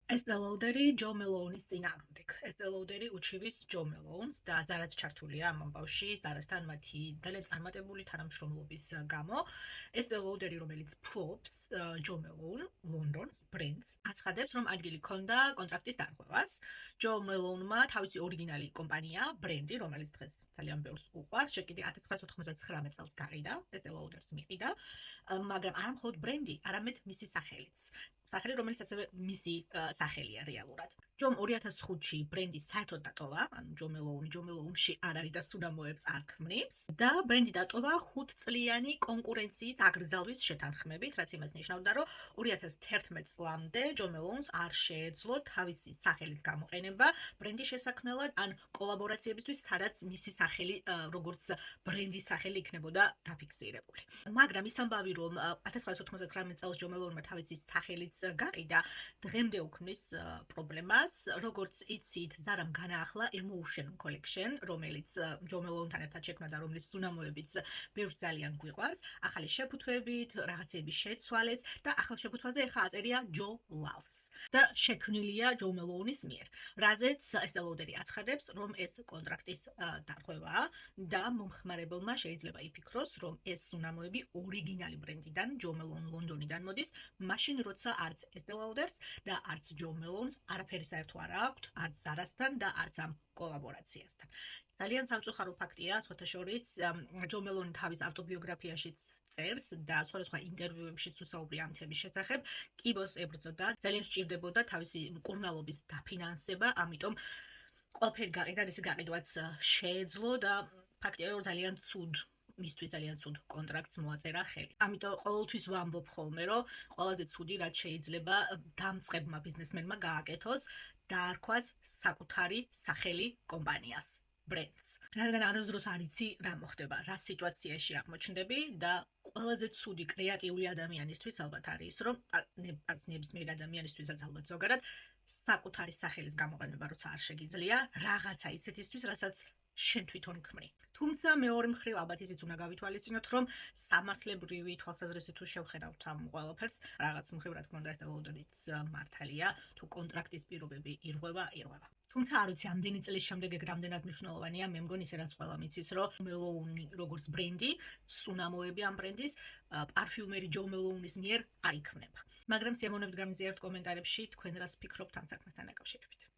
Estee Lauder-ი ჯო მელოუნის წინააღმდეგ. Estee Lauder-ი უჩივის ჯო მელოუნს და ზარაც ჩართულია ამ ამბავში, ზარასთან მათი ძალიან წარმატებული თანამშრომლობის გამო. Estee Lauder-ი, რომელიც ფლობს ჯო მელოუნ ლონდონს ბრენდს, აცხადებს, რომ ადგილი ჰქონდა კონტრაქტის დარღვევას. ჯო მელოუნმა თავისი ორიგინალი კომპანია, ბრენდი, რომელიც დღეს ძალიან ბევრს უყვარს, შეკიდე 1999 წელს გაყიდა, Estee Lauder-ს მიყიდა, მაგრამ არა მხოლოდ ბრენდი, არამედ მისი სახელიც. სახელი, რომელიც ასევე მისი სახელია რეალურად. ჯომ 2005-ში ბრენდი საერთოდ დატოვა, ანუ ჯო მელოუნში არ არის და სუნამოებს არ ქმნობს და ბრენდი დატოვა 5 წლიანი კონკურენციის აგრძალვის შეთანხმებით, რაც იმას ნიშნავდა, რომ 2011 წლამდე ჯო მელოუნს არ შეეძლო თავისი სახელის გამოყენება ბრენდის შესაქმნელად ან კოლაბორაციებისთვის, სადაც მისი სახელი როგორც ბრენდის სახელი იქნებოდა დაფიქსირებული. მაგრამ ის ამბავი, რომ 1999 წელს ჯო მელოუნმა თავისი სახელიც გაყიდა, დღემდე უქმნის პრობლემას. როგორც იცით, ზარამ განაახლა Emotion Collection, რომელიც ჯო მელოუნთან ერთად შექმნა და რომლის სუნამოებიც ბევრს ძალიან გვიყვარს. ახალი შეფუთვებით, რაღაცეების შეცვალეს და ახალ შეფუთვაზე ახლა აწერია Joe Loves და შექმნილია ჯო მელოუნის მიერ. რაზეც Estee Lauder-ი აცხადებს, რომ ეს კონტრაქტის დარღვევაა და მომხმარებელმა შეიძლება იფიქროს, რომ ეს სუნამოები ორიგინალი ბრენდიდან, ჯო მელოუნ ლონდონიდან მოდის, მაშინ როცა არც Estee Lauder-ს და არც ჯო მელოუნს არაფერი საერთო არ აქვს, არც ზარასთან და არც ამ კოლაბორაციასთან. ძალიან სამწუხარო ფაქტია, სხვათა შორის, ჯო მელოუნი თავის ავტობიოგრაფიაშიც წერს და სხვადასხვა ინტერვიუებშიც უსაუბრია ამ თემის შესახებ, კიბოს ებრძოდა, ძალიან სჭირდებოდა თავისი მკურნალობის დაფინანსება, ამიტომ ყველაფერი გაყიდა, რისი გაყიდვაც შეეძლო და ფაქტია, რომ მისთვის ძალიან ცუდ კონტრაქტს მოაწერა ხელი. ამიტომ ყოველთვის ვამბობ ხოლმე, რომ ყველაზე ცუდი რაც შეიძლება დამწყებმა ბიზნესმენმა გააკეთოს, დაარქვას საკუთარი სახელი კომპანიას, ბრენდს. რადგან არასდროს არ იცი რა მოხდება, რა სიტუაციაში აღმოჩნდები და ყველაზე ცუდი კრეატიული ადამიანისთვის ალბათ არის, რომ არც ნებისმიერ ადამიანისთვისაც ალბათ ზოგადად საკუთარი სახელის გამოყენება როცა არ შეგიძლია, რაღაცა ისეთისთვის, რასაც შენ თვითონ ქმნი. თუმცა მეორე მხრივ ალბათ ისიც უნდა გავითვალისწინოთ, რომ სამართლებრივი თვალსაზრისით თუ შევხედავთ ამ ყველაფერს, რაღაც მხრივ რა თქმა უნდა Estee Lauder-იც მართალია, თუ კონტრაქტის პირობები ირღვევა. თუმცა არ ვიცი, ამდენი წლის შემდეგ ეგ რამდენად მნიშვნელოვანია, მე მგონი ისე რაც ყველა მიცის, რომ მელოუნი როგორც ბრენდი, სუნამოები ამ ბრენდის პარფიუმერი ჯო მელოუნის მიერ არ იქმნება. მაგრამ სიამოვნებით გამიზიარებთ კომენტარებში თქვენ რას ფიქრობთ ამ საქმესთან დაკავშირებით.